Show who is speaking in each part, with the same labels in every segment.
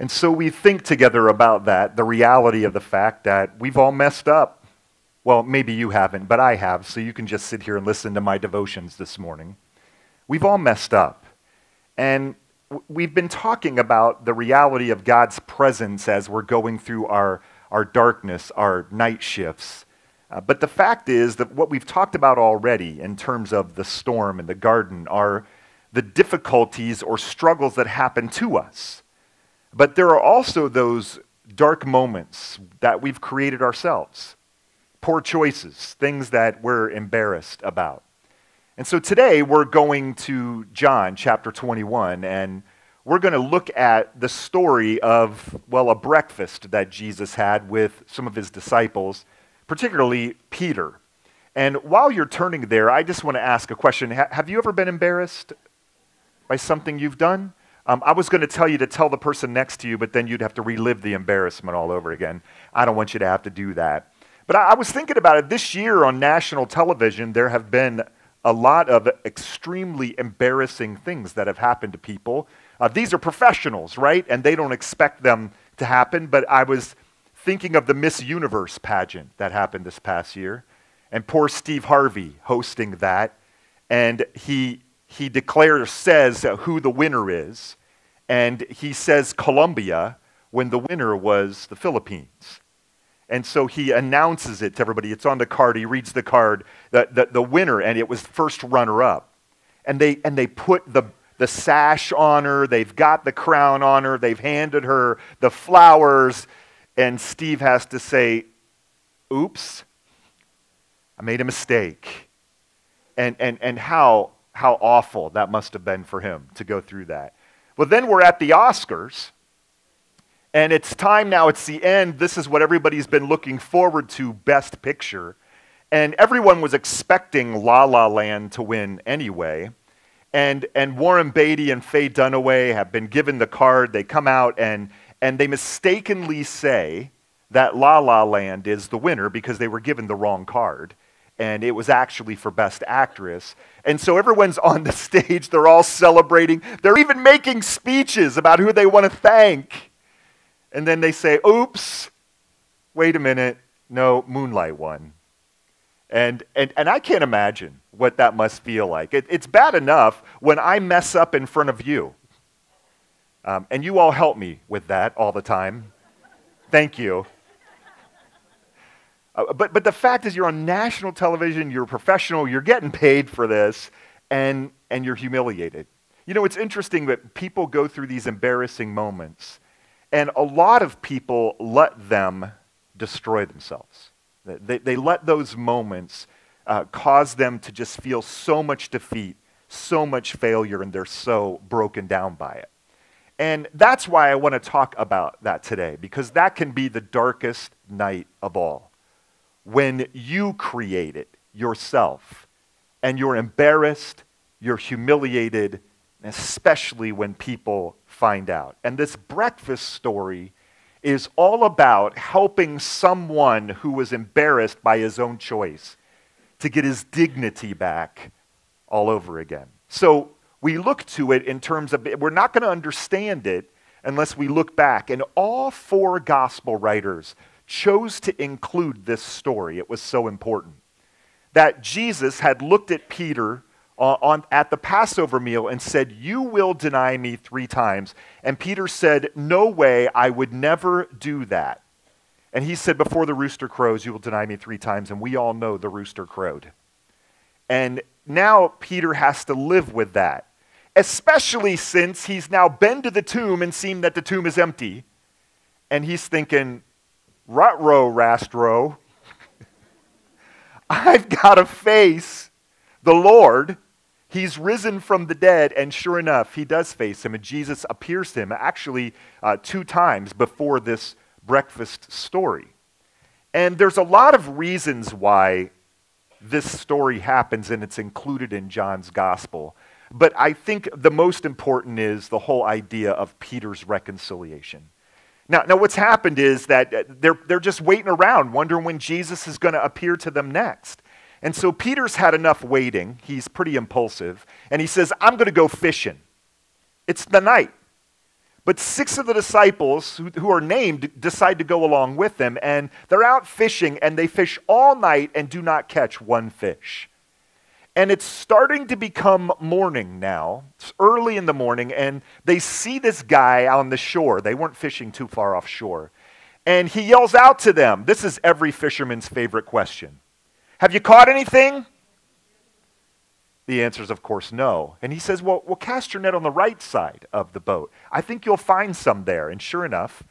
Speaker 1: And so we think together about that, the reality of the fact that we've all messed up. Well, maybe you haven't, but I have, so you can just sit here and listen to my devotions this morning. We've all messed up. And we've been talking about the reality of God's presence as we're going through our darkness, our night shifts. But the fact is that what we've talked about already in terms of the storm and the garden are the difficulties or struggles that happen to us. But there are also those dark moments that we've created ourselves. Poor choices, things that we're embarrassed about. And so today we're going to John chapter 21, and we're going to look at the story of, well, a breakfast that Jesus had with some of his disciples, particularly Peter. And while you're turning there, I just want to ask a question. Have you ever been embarrassed by something you've done? I was going to tell you to tell the person next to you, but then you'd have to relive the embarrassment all over again. I don't want you to have to do that. But I was thinking about it. This year on national television, there have been a lot of extremely embarrassing things that have happened to people. These are professionals, right? And they don't expect them to happen. But I was thinking of the Miss Universe pageant that happened this past year. And poor Steve Harvey hosting that. And he says who the winner is. And he says Colombia when the winner was the Philippines. And so he announces it to everybody. It's on the card. He reads the card, the winner, and it was first runner-up. And they put the sash on her. They've got the crown on her. They've handed her the flowers. And Steve has to say, oops, I made a mistake. And how awful that must have been for him to go through that. Well, then we're at the Oscars. And it's time now, it's the end. This is what everybody's been looking forward to, Best Picture. And everyone was expecting La La Land to win anyway. And Warren Beatty and Faye Dunaway have been given the card. They come out and they mistakenly say that La La Land is the winner because they were given the wrong card. And it was actually for Best Actress. And so everyone's on the stage. They're all celebrating. They're even making speeches about who they want to thank. And then they say, oops, wait a minute, no, Moonlight won. And I can't imagine what that must feel like. It's bad enough when I mess up in front of you. And you all help me with that all the time. Thank you. But the fact is you're on national television, you're a professional, you're getting paid for this, and you're humiliated. You know, it's interesting that people go through these embarrassing moments. And a lot of people let them destroy themselves. They let those moments cause them to just feel so much defeat, so much failure, and they're so broken down by it. And that's why I want to talk about that today, because that can be the darkest night of all. When you create it yourself, and you're embarrassed, you're humiliated, especially when people find out. And this breakfast story is all about helping someone who was embarrassed by his own choice to get his dignity back all over again. So we look to it in terms of, we're not going to understand it unless we look back. And all four gospel writers chose to include this story. It was so important. That Jesus had looked at Peter at the Passover meal and said, you will deny me 3 times. And Peter said, no way, I would never do that. And he said, before the rooster crows, you will deny me 3 times. And we all know the rooster crowed. And now Peter has to live with that, especially since he's now been to the tomb and seen that the tomb is empty. And he's thinking, rut-row, rast-row, I've got to face the Lord. He's risen from the dead, and sure enough, he does face him, and Jesus appears to him actually 2 times before this breakfast story. And there's a lot of reasons why this story happens, and it's included in John's gospel. But I think the most important is the whole idea of Peter's reconciliation. Now what's happened is that they're just waiting around, wondering when Jesus is going to appear to them next. And so Peter's had enough waiting. He's pretty impulsive. And he says, I'm going to go fishing. It's the night. But 6 of the disciples who are named decide to go along with them, and they're out fishing, and they fish all night and do not catch one fish. And it's starting to become morning now. It's early in the morning, and they see this guy on the shore. They weren't fishing too far offshore. And he yells out to them. This is every fisherman's favorite question. Have you caught anything? The answer is, of course, no. And he says, well, cast your net on the right side of the boat. I think you'll find some there. And sure enough,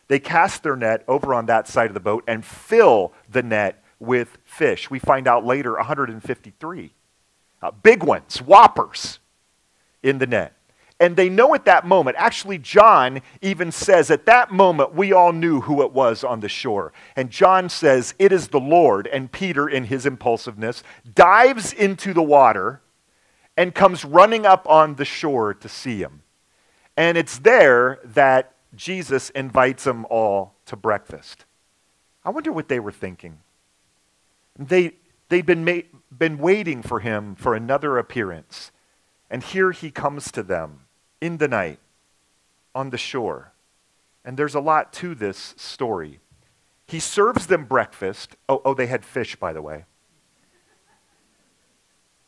Speaker 1: they cast their net over on that side of the boat and fill the net with fish. We find out later 153. Big ones, whoppers, in the net. And they know at that moment, actually John even says at that moment we all knew who it was on the shore. And John says it is the Lord, and Peter in his impulsiveness dives into the water and comes running up on the shore to see him. And it's there that Jesus invites them all to breakfast. I wonder what they were thinking. They'd been waiting for him for another appearance. And here he comes to them in the night on the shore. And there's a lot to this story. He serves them breakfast. Oh, they had fish, by the way.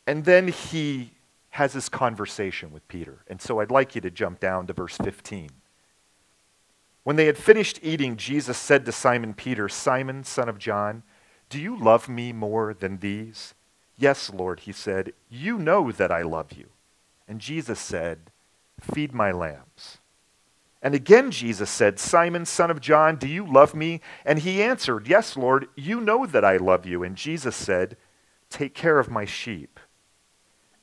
Speaker 1: And then he has this conversation with Peter. And so I'd like you to jump down to verse 15. When they had finished eating, Jesus said to Simon Peter, Simon, son of John, do you love me more than these? Yes, Lord, he said, you know that I love you. And Jesus said, feed my lambs. And again Jesus said, Simon, son of John, do you love me? And he answered, yes, Lord, you know that I love you. And Jesus said, take care of my sheep.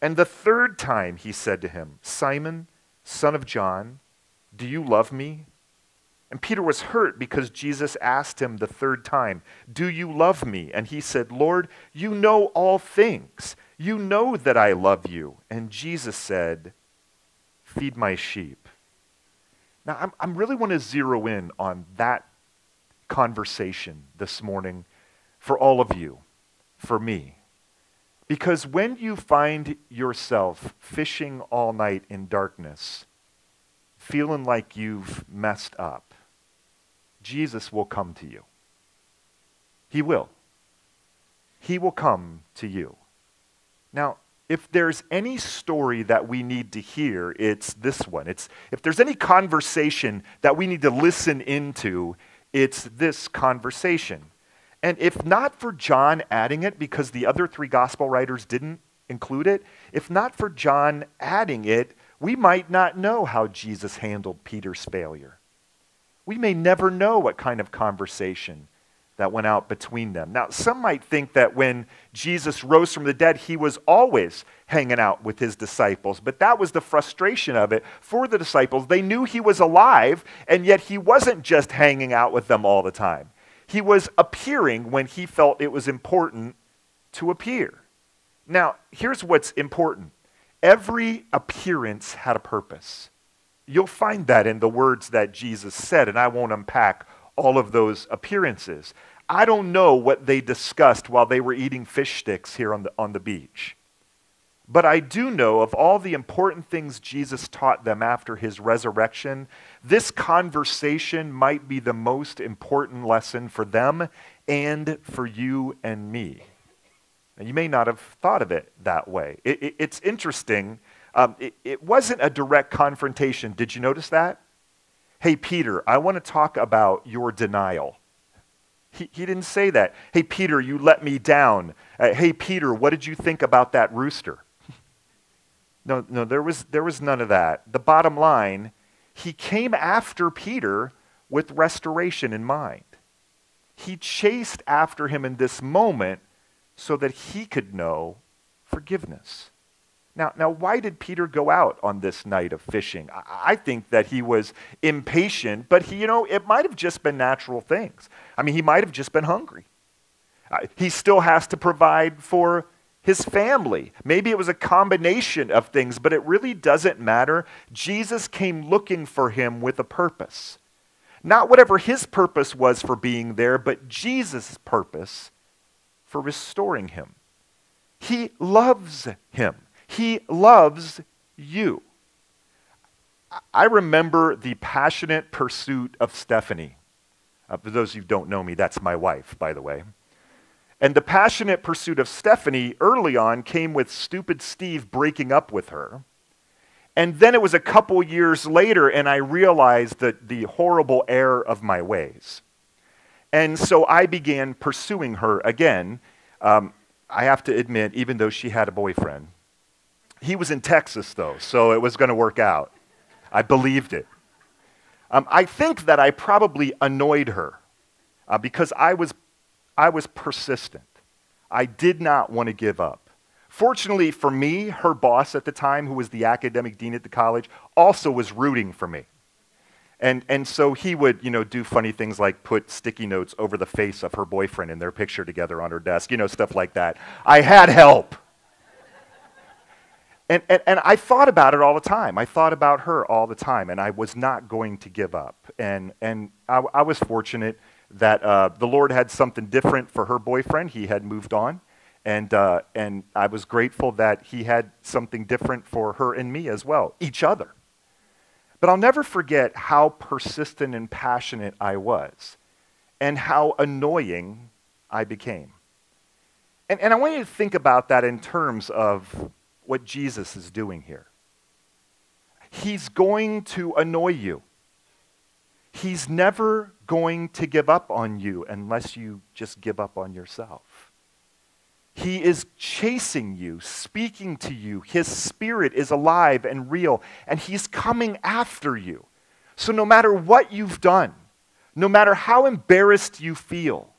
Speaker 1: And the third time he said to him, Simon, son of John, do you love me? And Peter was hurt because Jesus asked him the third time, do you love me? And he said, Lord, you know all things. You know that I love you. And Jesus said, feed my sheep. Now, I really want to zero in on that conversation this morning for all of you, for me. Because when you find yourself fishing all night in darkness, feeling like you've messed up, Jesus will come to you. He will. He will come to you. Now, if there's any story that we need to hear, it's this one. If there's any conversation that we need to listen into, it's this conversation. And if not for John adding it, because the other 3 gospel writers didn't include it, if not for John adding it, we might not know how Jesus handled Peter's failure. We may never know what kind of conversation that went out between them. Now, some might think that when Jesus rose from the dead, he was always hanging out with his disciples, but that was the frustration of it for the disciples. They knew he was alive, and yet he wasn't just hanging out with them all the time. He was appearing when he felt it was important to appear. Now, here's what's important. Every appearance had a purpose. You'll find that in the words that Jesus said, and I won't unpack all of those appearances. I don't know what they discussed while they were eating fish sticks here on the beach. But I do know of all the important things Jesus taught them after his resurrection, this conversation might be the most important lesson for them and for you and me. And you may not have thought of it that way. It's interesting. It wasn't a direct confrontation. Did you notice that? Hey, Peter, I want to talk about your denial. He didn't say that. Hey, Peter, you let me down. Hey, Peter, what did you think about that rooster? No, there was none of that. The bottom line, he came after Peter with restoration in mind. He chased after him in this moment so that he could know forgiveness. Now, why did Peter go out on this night of fishing? I think that he was impatient, but it might have just been natural things. I mean, he might have just been hungry. He still has to provide for his family. Maybe it was a combination of things, but it really doesn't matter. Jesus came looking for him with a purpose. Not whatever his purpose was for being there, but Jesus' purpose for restoring him. He loves him. He loves you. I remember the passionate pursuit of Stephanie. For those of you who don't know me, that's my wife, by the way. And the passionate pursuit of Stephanie early on came with stupid Steve breaking up with her. And then it was a couple years later, and I realized that the horrible error of my ways. And so I began pursuing her again. I have to admit, even though she had a boyfriend. He was in Texas, though, so it was going to work out. I believed it. I think that I probably annoyed her because I was persistent. I did not want to give up. Fortunately for me, her boss at the time, who was the academic dean at the college, also was rooting for me. And so he would, do funny things like put sticky notes over the face of her boyfriend and their picture together on her desk, stuff like that. I had help. And I thought about it all the time. I thought about her all the time, and I was not going to give up. And I was fortunate that the Lord had something different for her boyfriend. He had moved on. And I was grateful that he had something different for her and me as well, each other. But I'll never forget how persistent and passionate I was and how annoying I became. And I want you to think about that in terms of what Jesus is doing here. He's going to annoy you. He's never going to give up on you unless you just give up on yourself. He is chasing you, speaking to you. His spirit is alive and real, and he's coming after you. So no matter what you've done, no matter how embarrassed you feel,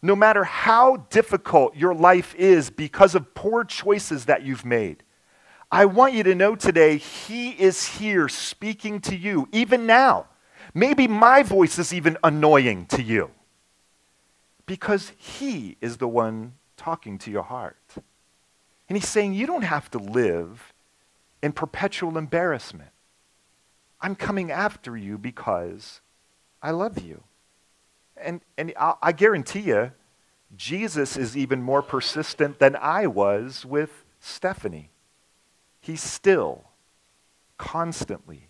Speaker 1: no matter how difficult your life is because of poor choices that you've made, I want you to know today, he is here speaking to you, even now. Maybe my voice is even annoying to you because he is the one talking to your heart. And he's saying, you don't have to live in perpetual embarrassment. I'm coming after you because I love you. And I guarantee you, Jesus is even more persistent than I was with Stephanie. He still, constantly,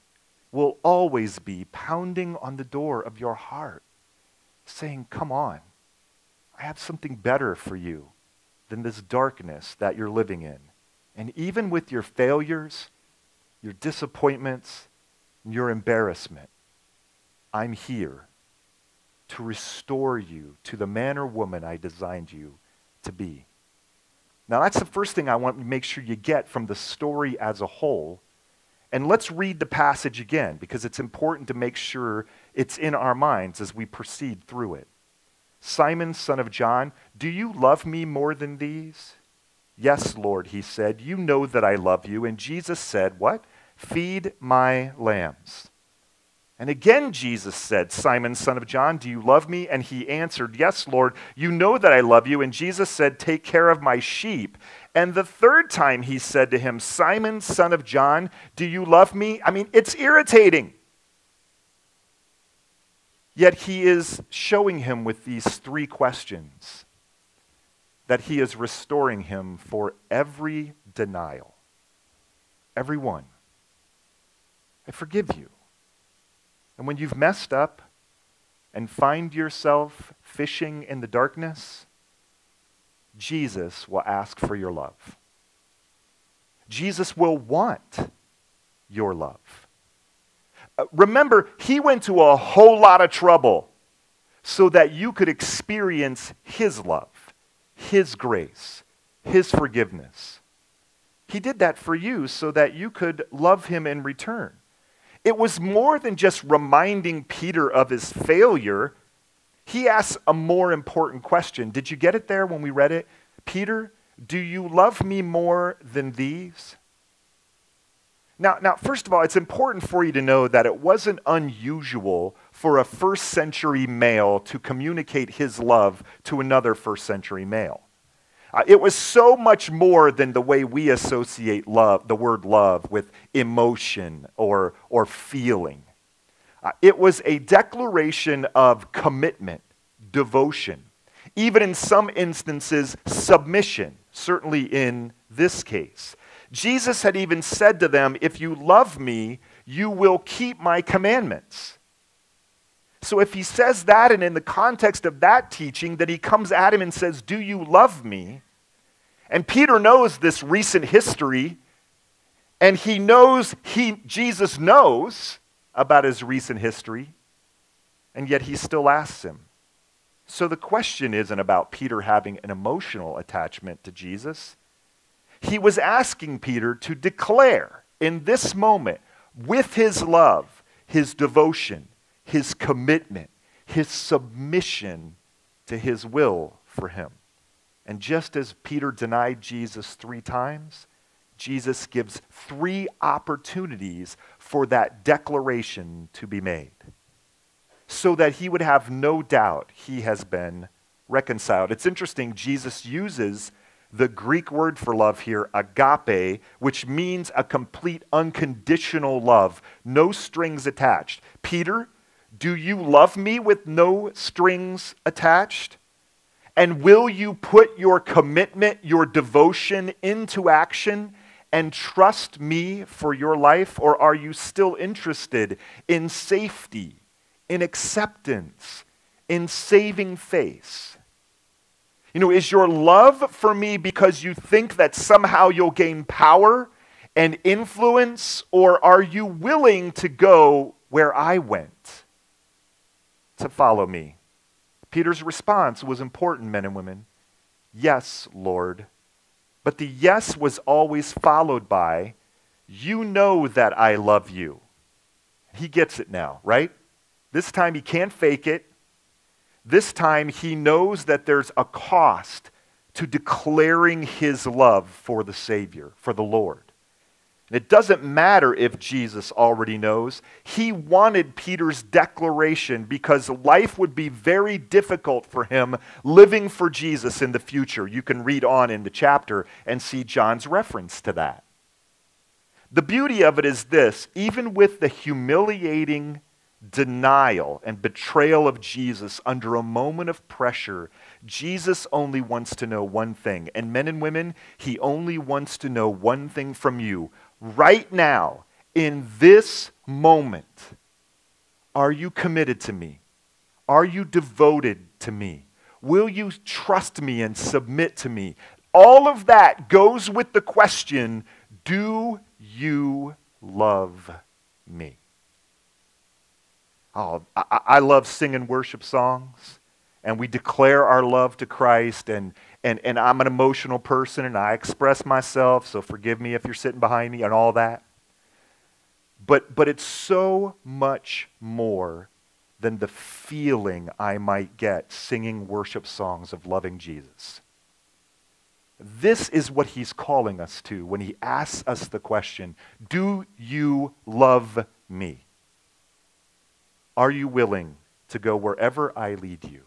Speaker 1: will always be pounding on the door of your heart, saying, come on, I have something better for you than this darkness that you're living in. And even with your failures, your disappointments, your embarrassment, I'm here to restore you to the man or woman I designed you to be. Now that's the first thing I want to make sure you get from the story as a whole. And let's read the passage again, because it's important to make sure it's in our minds as we proceed through it. Simon, son of John, do you love me more than these? Yes, Lord, he said, you know that I love you. And Jesus said, what? Feed my lambs. And again Jesus said, Simon, son of John, do you love me? And he answered, yes, Lord, you know that I love you. And Jesus said, take care of my sheep. And the third time he said to him, Simon, son of John, do you love me? I mean, it's irritating. Yet he is showing him with these three questions that he is restoring him for every denial. Every one. I forgive you. And when you've messed up and find yourself fishing in the darkness, Jesus will ask for your love. Jesus will want your love. Remember, he went to a whole lot of trouble so that you could experience his love, his grace, his forgiveness. He did that for you so that you could love him in return. It was more than just reminding Peter of his failure. He asks a more important question. Did you get it there when we read it? Peter, do you love me more than these? Now, first of all, it's important for you to know that it wasn't unusual for a first century male to communicate his love to another first century male. It was so much more than the way we associate love, the word love, with emotion or feeling. It was a declaration of commitment, devotion, even in some instances, submission, certainly in this case. Jesus had even said to them, if you love me, you will keep my commandments. So if he says that, and in the context of that teaching, that he comes at him and says, do you love me? And Peter knows this recent history, and he knows, Jesus knows about his recent history, and yet he still asks him. So the question isn't about Peter having an emotional attachment to Jesus. He was asking Peter to declare in this moment, with his love, his devotion, his commitment, his submission to his will for him. And just as Peter denied Jesus 3 times, Jesus gives 3 opportunities for that declaration to be made, so that he would have no doubt he has been reconciled. It's interesting, Jesus uses the Greek word for love here, agape, which means a complete unconditional love, no strings attached. Peter, do you love me with no strings attached? And will you put your commitment, your devotion into action and trust me for your life? Or are you still interested in safety, in acceptance, in saving face? Is your love for me because you think that somehow you'll gain power and influence, or are you willing to go where I went to follow me? Peter's response was important, men and women. Yes, Lord. But the yes was always followed by, you know that I love you. He gets it now, right? This time he can't fake it. This time he knows that there's a cost to declaring his love for the Savior, for the Lord. It doesn't matter if Jesus already knows. He wanted Peter's declaration because life would be very difficult for him living for Jesus in the future. You can read on in the chapter and see John's reference to that. The beauty of it is this: even with the humiliating denial and betrayal of Jesus under a moment of pressure, Jesus only wants to know one thing. And men and women, he only wants to know one thing from you. Right now, in this moment, are you committed to me? Are you devoted to me? Will you trust me and submit to me? All of that goes with the question, do you love me? Oh, I love singing worship songs, and we declare our love to Christ, and I'm an emotional person, and I express myself, so forgive me if you're sitting behind me and all that. But it's so much more than the feeling I might get singing worship songs of loving Jesus. This is what he's calling us to when he asks us the question, do you love me? Are you willing to go wherever I lead you?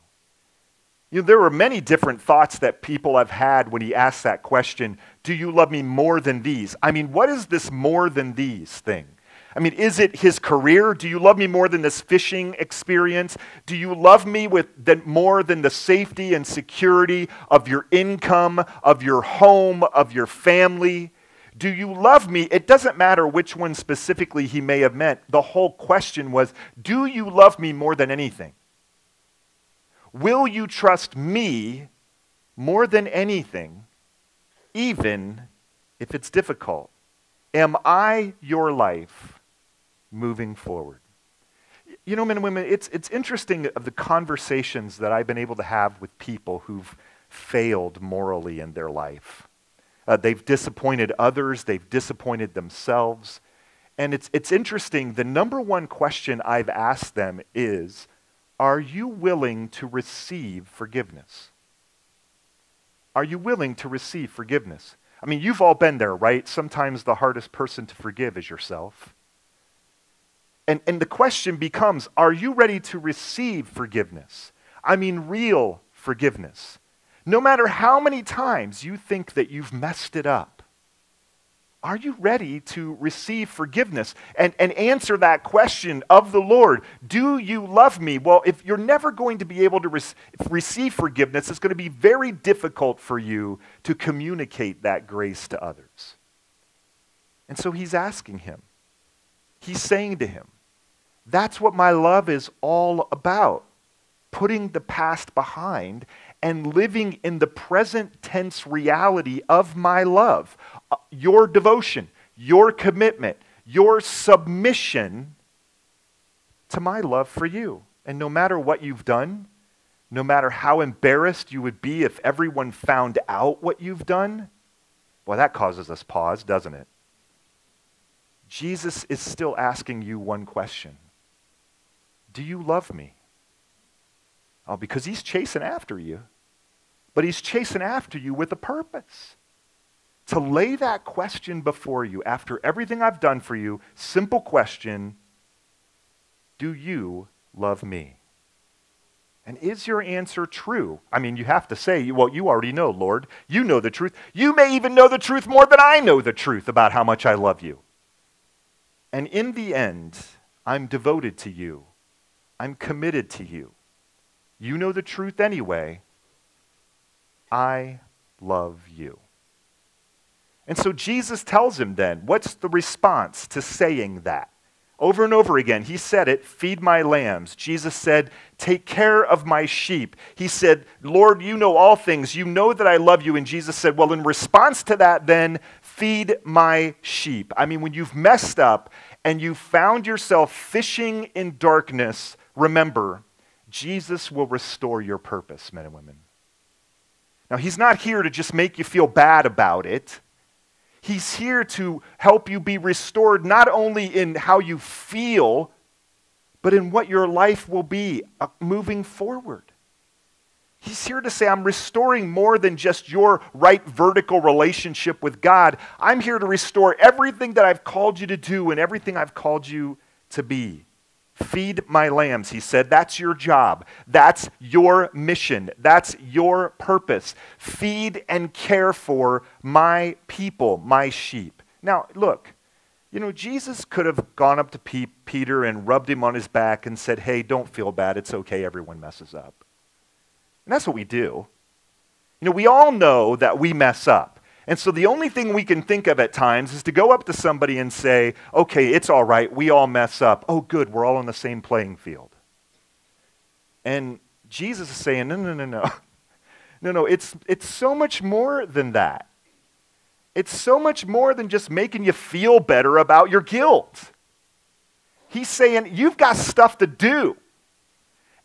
Speaker 1: There are many different thoughts that people have had when he asks that question, do you love me more than these? I mean, what is this more than these thing? I mean, is it his career? Do you love me more than this fishing experience? Do you love me more than the safety and security of your income, of your home, of your family? Do you love me? It doesn't matter which one specifically he may have meant. The whole question was, do you love me more than anything? Will you trust me more than anything, even if it's difficult? Am I your life moving forward? Men and women, it's interesting of the conversations that I've been able to have with people who've failed morally in their life. They've disappointed others. They've disappointed themselves. And it's interesting. The number one question I've asked them is, are you willing to receive forgiveness? Are you willing to receive forgiveness? I mean, you've all been there, right? Sometimes the hardest person to forgive is yourself. And the question becomes, are you ready to receive forgiveness? I mean, real forgiveness. No matter how many times you think that you've messed it up, are you ready to receive forgiveness and answer that question of the Lord? Do you love me? Well, if you're never going to be able to receive forgiveness, it's going to be very difficult for you to communicate that grace to others. And so he's asking him, He's saying to him, that's what my love is all about. Putting the past behind and living in the present tense reality of my love. Your devotion, your commitment, your submission to my love for you. And no matter what you've done, no matter how embarrassed you would be if everyone found out what you've done, well, that causes us pause, doesn't it? Jesus is still asking you one question. Do you love me? Oh, because he's chasing after you. But he's chasing after you with a purpose. To lay that question before you after everything I've done for you, simple question, do you love me? And is your answer true? I mean, you have to say, well, you already know, Lord. You know the truth. You may even know the truth more than I know the truth about how much I love you. And in the end, I'm devoted to you. I'm committed to you. You know the truth anyway. I love you. And so Jesus tells him then, what's the response to saying that? Over and over again, he said it, feed my lambs. Jesus said, take care of my sheep. He said, Lord, you know all things. You know that I love you. And Jesus said, well, in response to that then, feed my sheep. I mean, when you've messed up and you found yourself fishing in darkness, remember, Jesus will restore your purpose, men and women. Now, he's not here to just make you feel bad about it. He's here to help you be restored not only in how you feel, but in what your life will be moving forward. He's here to say, I'm restoring more than just your right vertical relationship with God. I'm here to restore everything that I've called you to do and everything I've called you to be. Feed my lambs, he said. That's your job. That's your mission. That's your purpose. Feed and care for my people, my sheep. Now, look, Jesus could have gone up to Peter and rubbed him on his back and said, hey, don't feel bad. It's okay. Everyone messes up. And that's what we do. We all know that we mess up. And so the only thing we can think of at times is to go up to somebody and say, okay, it's all right, we all mess up. Oh, good, we're all on the same playing field. And Jesus is saying, no. No, it's so much more than that. It's so much more than just making you feel better about your guilt. He's saying, you've got stuff to do.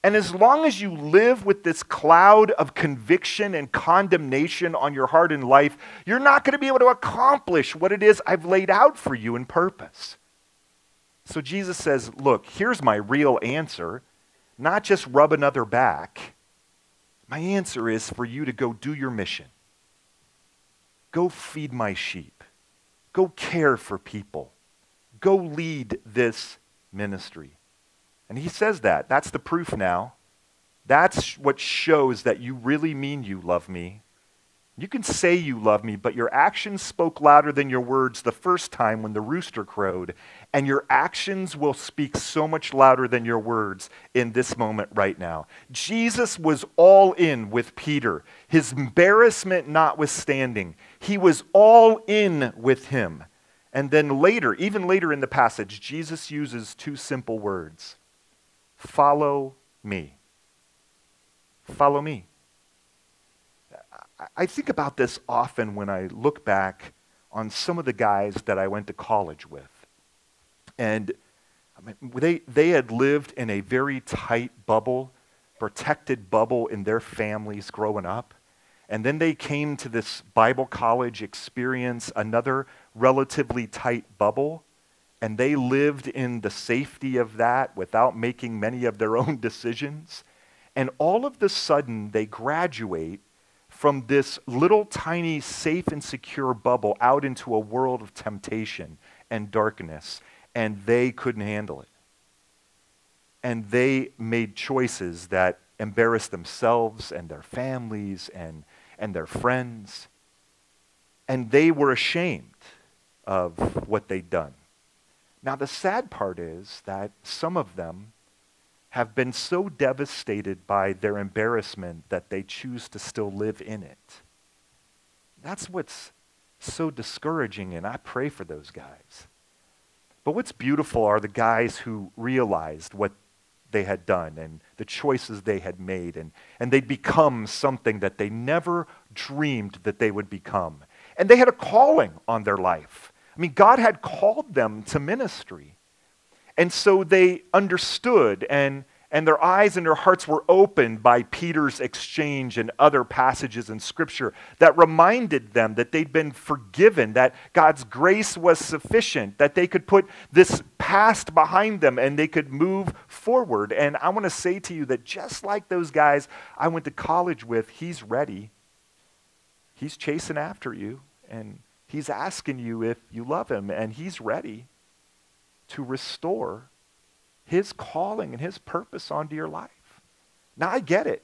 Speaker 1: And as long as you live with this cloud of conviction and condemnation on your heart and life, you're not going to be able to accomplish what it is I've laid out for you in purpose. So Jesus says, look, here's my real answer, not just rub another back. My answer is for you to go do your mission. Go feed my sheep. Go care for people. Go lead this ministry. And he says that. That's the proof now. That's what shows that you really mean you love me. You can say you love me, but your actions spoke louder than your words the first time when the rooster crowed. And your actions will speak so much louder than your words in this moment right now. Jesus was all in with Peter. His embarrassment notwithstanding, he was all in with him. And then later, even later in the passage, Jesus uses two simple words. Follow me. Follow me. I think about this often when I look back on some of the guys that I went to college with. And they had lived in a very tight bubble, protected bubble in their families growing up. And then they came to this Bible college experience, another relatively tight bubble. And they lived in the safety of that without making many of their own decisions. And all of a sudden, they graduate from this little tiny safe and secure bubble out into a world of temptation and darkness. And they couldn't handle it. And they made choices that embarrassed themselves and their families and their friends. And they were ashamed of what they'd done. Now, the sad part is that some of them have been so devastated by their embarrassment that they choose to still live in it. That's what's so discouraging, and I pray for those guys. But what's beautiful are the guys who realized what they had done and the choices they had made, and they'd become something that they never dreamed that they would become. And they had a calling on their life. I mean, God had called them to ministry. And so they understood, and their eyes and their hearts were opened by Peter's exchange and other passages in Scripture that reminded them that they'd been forgiven, that God's grace was sufficient, that they could put this past behind them and they could move forward. And I want to say to you that just like those guys I went to college with, he's ready. He's chasing after you, and he's asking you if you love him, and he's ready to restore his calling and his purpose onto your life. Now, I get it.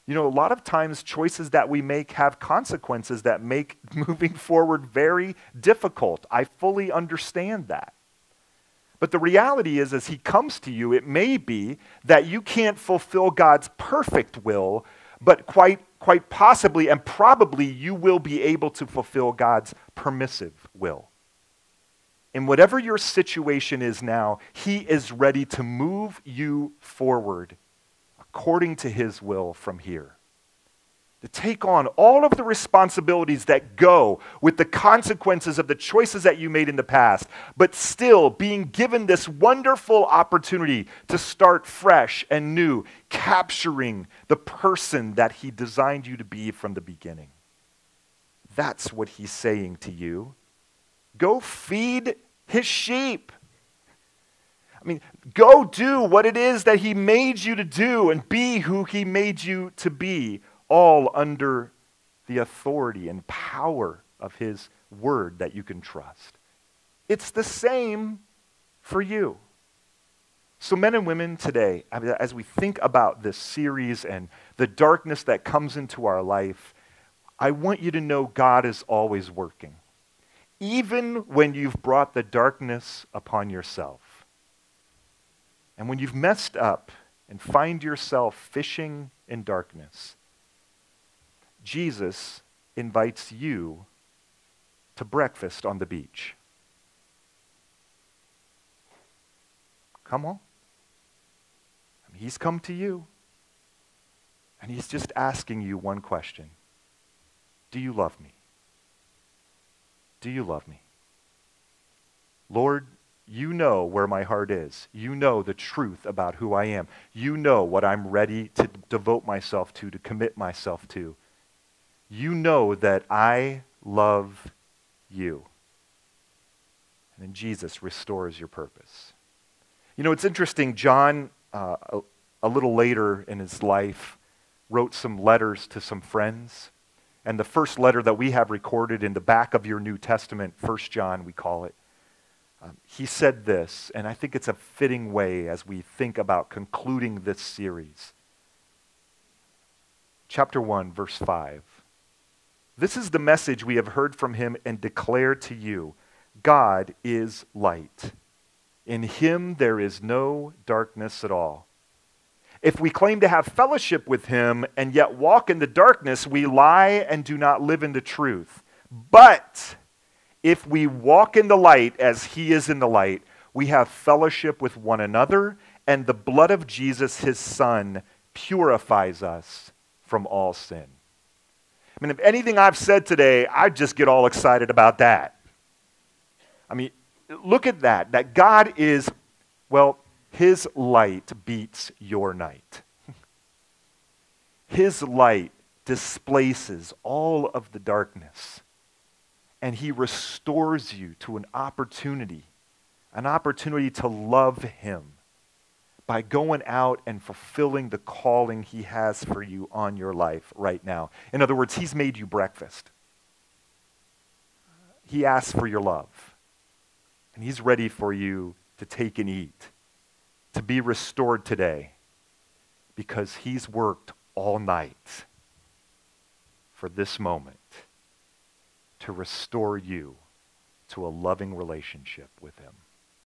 Speaker 1: You know, a lot of times choices that we make have consequences that make moving forward very difficult. I fully understand that. But the reality is, as he comes to you, it may be that you can't fulfill God's perfect will, but quite possibly and probably you will be able to fulfill God's permissive will. In whatever your situation is now, he is ready to move you forward according to his will from here. To take on all of the responsibilities that go with the consequences of the choices that you made in the past, but still being given this wonderful opportunity to start fresh and new, capturing the person that he designed you to be from the beginning. That's what he's saying to you. Go feed his sheep. I mean, go do what it is that he made you to do and be who he made you to be, all under the authority and power of his word that you can trust. It's the same for you. So men and women today, as we think about this series and the darkness that comes into our life, I want you to know God is always working. Even when you've brought the darkness upon yourself. And when you've messed up and find yourself fishing in darkness, Jesus invites you to breakfast on the beach. Come on. I mean, he's come to you. And he's just asking you one question. Do you love me? Do you love me? Lord, you know where my heart is. You know the truth about who I am. You know what I'm ready to devote myself to commit myself to. You know that I love you. And then Jesus restores your purpose. You know, it's interesting. John, a little later in his life, wrote some letters to some friends. And the first letter that we have recorded in the back of your New Testament, 1 John, we call it, he said this, and I think it's a fitting way as we think about concluding this series. Chapter 1, verse 5. This is the message we have heard from him and declare to you. God is light. In him there is no darkness at all. If we claim to have fellowship with him and yet walk in the darkness, we lie and do not live in the truth. But if we walk in the light as he is in the light, we have fellowship with one another, and the blood of Jesus, his Son, purifies us from all sin. I mean, if anything I've said today, I'd just get all excited about that. I mean, look at that God is, well, his light beats your night. His light displaces all of the darkness. And he restores you to an opportunity to love him by going out and fulfilling the calling he has for you on your life right now. In other words, he's made you breakfast. He asks for your love. And he's ready for you to take and eat, to be restored today, because he's worked all night for this moment to restore you to a loving relationship with him.